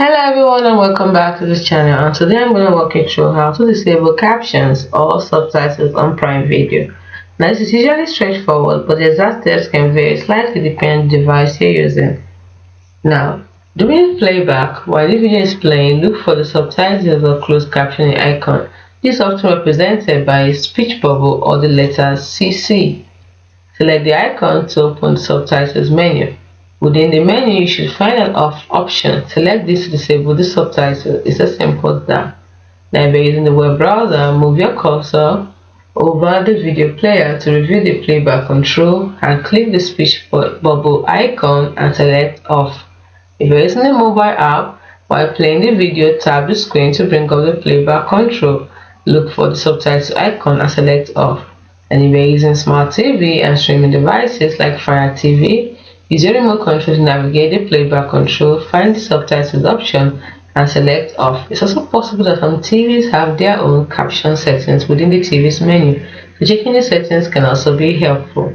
Hello everyone and welcome back to this channel, and today I'm going to walk you through how to disable captions or subtitles on Prime Video. Now this is usually straightforward, but the exact steps can vary slightly depending on the device you're using. Now, during playback, while the video is playing, look for the subtitles or closed captioning icon. This is often represented by a speech bubble or the letter CC. Select the icon to open the subtitles menu. Within the menu, you should find an off option. Select this to disable the subtitle. It's as simple as that. Now, if you're using the web browser, move your cursor over the video player to review the playback control and click the speech bubble icon and select off. If you're using a mobile app, while playing the video, tap the screen to bring up the playback control. Look for the subtitle icon and select off. And if you're using smart TV and streaming devices like Fire TV, use your remote control to navigate the playback control, find the subtitles option and select off. It's also possible that some TVs have their own caption settings within the TV's menu, so checking the settings can also be helpful.